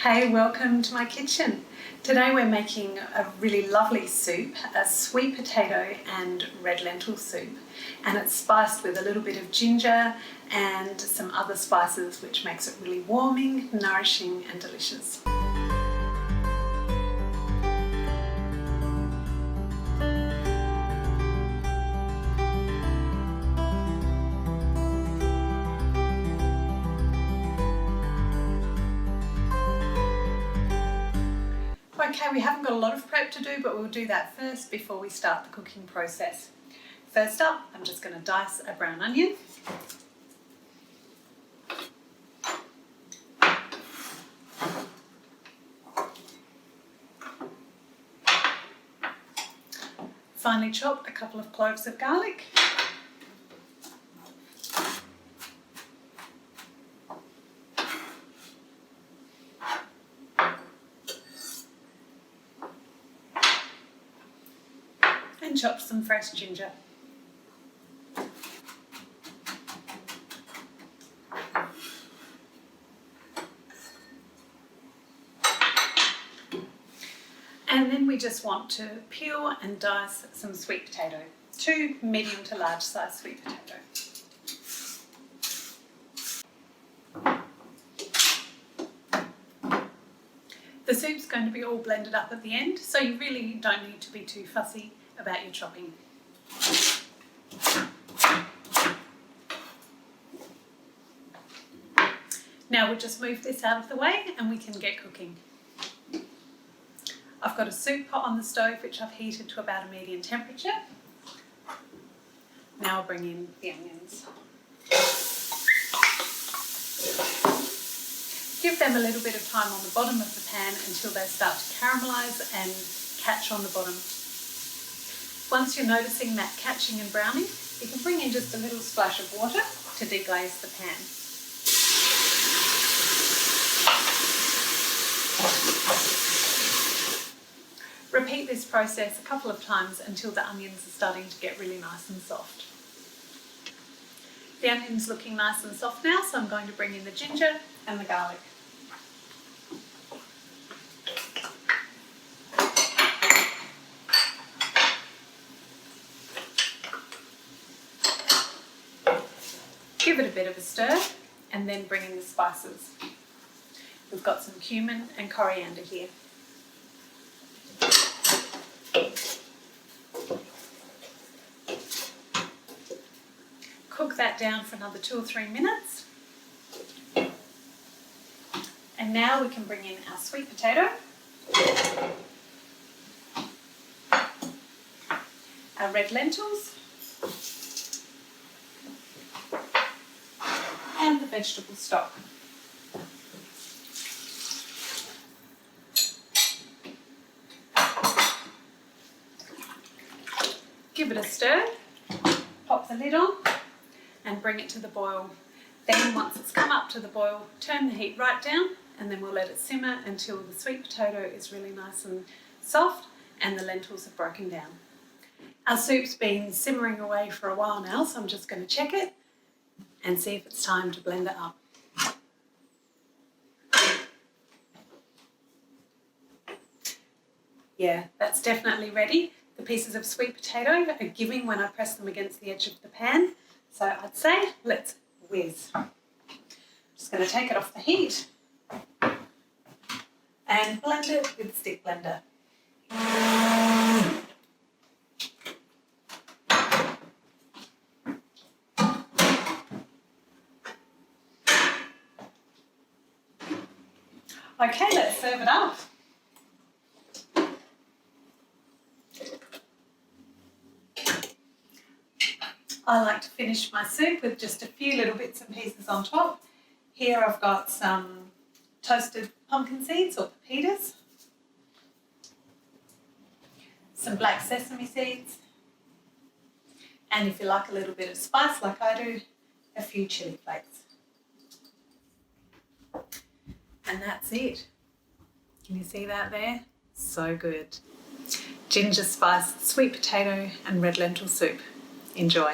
Hey, welcome to my kitchen. Today we're making a really lovely soup, a sweet potato and red lentil soup, and it's spiced with a little bit of ginger and some other spices, which makes it really warming, nourishing and delicious. Okay, we haven't got a lot of prep to do, but we'll do that first before we start the cooking process. First up, I'm just going to dice a brown onion. Finely chop a couple of cloves of garlic. And chop some fresh ginger. And then we just want to peel and dice some sweet potato, 2 medium to large size sweet potato. The soup's going to be all blended up at the end, so you really don't need to be too fussy about your chopping. Now we'll just move this out of the way and we can get cooking. I've got a soup pot on the stove which I've heated to about a medium temperature. Now I'll bring in the onions. Give them a little bit of time on the bottom of the pan until they start to caramelise and catch on the bottom. Once you're noticing that catching and browning, you can bring in just a little splash of water to deglaze the pan. Repeat this process a couple of times until the onions are starting to get really nice and soft. The onion's looking nice and soft now, so I'm going to bring in the ginger and the garlic. Give it a bit of a stir and then bring in the spices. We've got some cumin and coriander here. Cook that down for another 2 or 3 minutes. And now we can bring in our sweet potato, our red lentils, and the vegetable stock. Give it a stir, pop the lid on and bring it to the boil. Then once it's come up to the boil, turn the heat right down and then we'll let it simmer until the sweet potato is really nice and soft and the lentils have broken down. Our soup's been simmering away for a while now, so I'm just going to check it and see if it's time to blend it up. Yeah, that's definitely ready. The pieces of sweet potato are giving when I press them against the edge of the pan. So I'd say let's whiz. Just going to take it off the heat and blend it with a stick blender. Okay, let's serve it up. I like to finish my soup with just a few little bits and pieces on top. Here I've got some toasted pumpkin seeds or pepitas, some black sesame seeds, and if you like a little bit of spice like I do, a few chili flakes. And that's it. Can you see that there? So good. Ginger spiced sweet potato and red lentil soup. Enjoy.